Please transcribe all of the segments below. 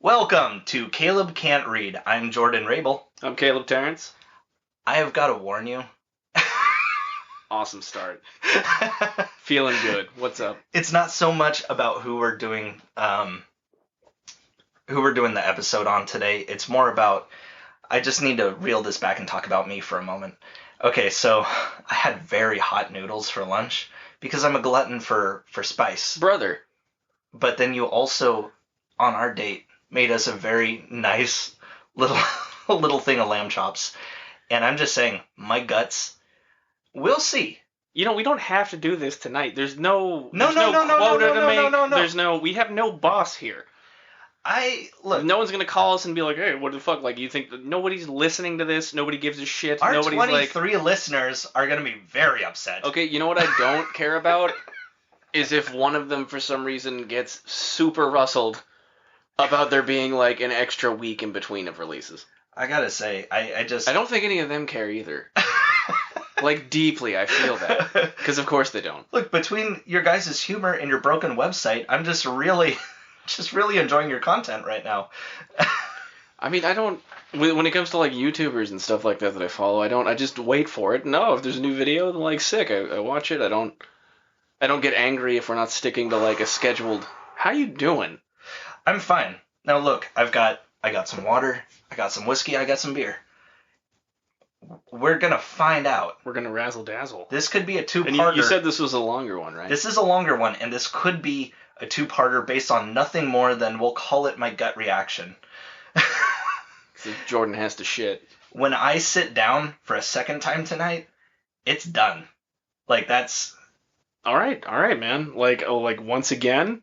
Welcome to Caleb Can't Read. I'm Jordan Rabel. I'm Caleb Terrence. I have got to warn you. Awesome start. Feeling good. What's up? It's not so much about who we're doing the episode on today. It's more about, I just need to reel this back and talk about me for a moment. Okay, so I had very hot noodles for lunch because I'm a glutton for spice. Brother. But then you also, on our date, made us a very nice little thing of lamb chops. And I'm just saying, my guts, we'll see. You know, we don't have to do this tonight. There's no No. quota to make. There's no, we have no boss here. Look. No one's going to call us and be like, hey, what the fuck? Like, you think that nobody's listening to this? Nobody gives a shit? Our Nobody's 23 listeners are going to be very upset. Okay, you know what I don't care about? Is if one of them, for some reason, gets super rustled about there being, like, an extra week in between of releases. I gotta say, I don't think any of them care either. Like, deeply, I feel that. Because, of course, they don't. Look, between your guys' humor and your broken website, I'm just really enjoying your content right now. I mean, I don't... When it comes to, like, YouTubers and stuff like that I follow, I just wait for it. No, if there's a new video, then, like, sick. I watch it. I don't get angry if we're not sticking to, like, a scheduled... How you doing? I'm fine. Now, look, I got some water, I got some whiskey, I got some beer. We're gonna find out. We're gonna razzle dazzle. This could be a two-parter. And you said this was a longer one, right? This is a longer one, and this could be a two-parter based on nothing more than, we'll call it, my gut reaction. So Jordan has to shit. When I sit down for a second time tonight, it's done. Like, that's... All right, man. Like once again?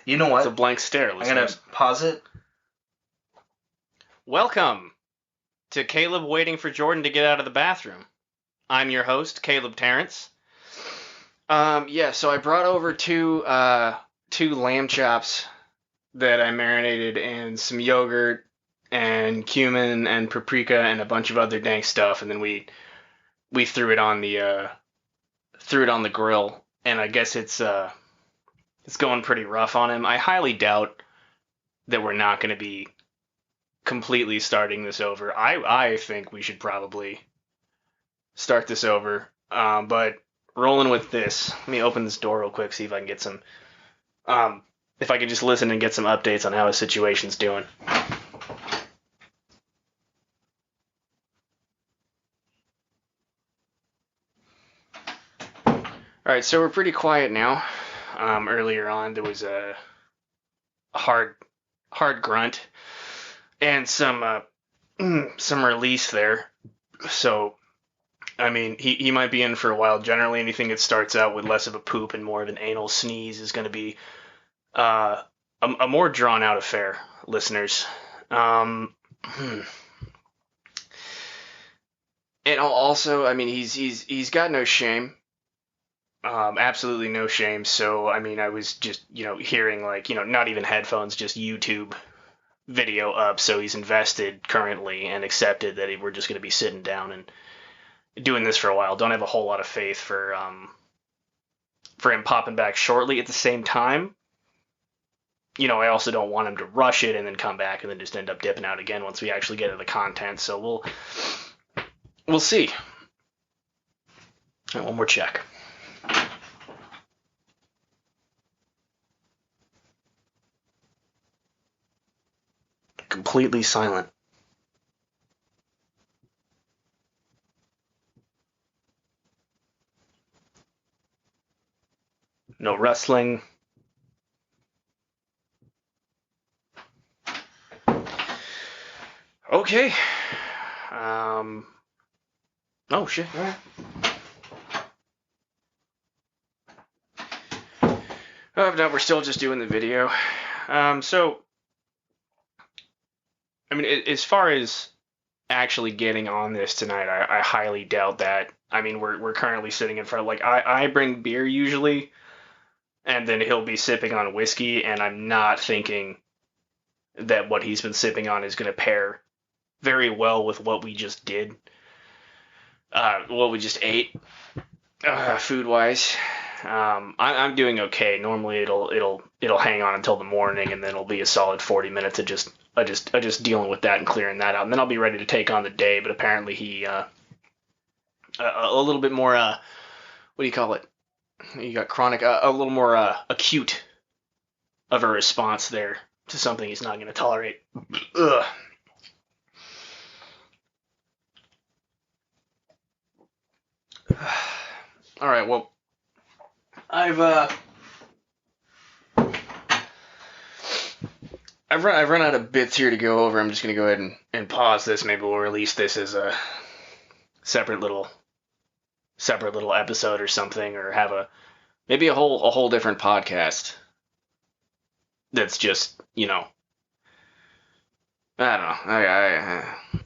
You know what? It's a blank stare. I'm gonna pause it. Welcome to Caleb waiting for Jordan to get out of the bathroom. I'm your host, Caleb Terrence. So I brought over two lamb chops that I marinated in some yogurt and cumin and paprika and a bunch of other dank stuff, and then we threw it on the grill, and I guess it's going pretty rough on him. I highly doubt that we're not going to be completely starting this over. I think we should probably start this over. But rolling with this, let me open this door real quick, see if I can get some, if I can just listen and get some updates on how his situation's doing. Alright, so we're pretty quiet now. Earlier on, there was a hard grunt and some release there. So, I mean, he might be in for a while. Generally, anything that starts out with less of a poop and more of an anal sneeze is going to be a more drawn-out affair, listeners. And also, I mean, he's got no shame. Absolutely no shame. So, I mean, I was just, hearing, like, not even headphones, just YouTube video up. So he's invested currently and accepted that we're just going to be sitting down and doing this for a while. Don't have a whole lot of faith for him popping back shortly. At the same time, I also don't want him to rush it and then come back and then just end up dipping out again once we actually get to the content. So we'll see. All right, one more check. Completely silent. No rustling. Okay. Oh shit. All right. Oh, no, we're still just doing the video. So, I mean, as far as actually getting on this tonight, I highly doubt that. I mean, we're currently sitting in front of, like, I bring beer usually, and then he'll be sipping on whiskey, and I'm not thinking that what he's been sipping on is going to pair very well with what we just did. What we just ate, food-wise. I'm doing okay. Normally it'll hang on until the morning, and then it'll be a solid 40 minutes of just dealing with that and clearing that out, and then I'll be ready to take on the day. But apparently he a little bit more what do you call it? You got chronic, a little more acute of a response there to something he's not going to tolerate. Ugh. All right, well, I've run out of bits here to go over. I'm just going to go ahead and pause this. Maybe we'll release this as a separate little episode or something, or have maybe a whole different podcast that's just, I don't know.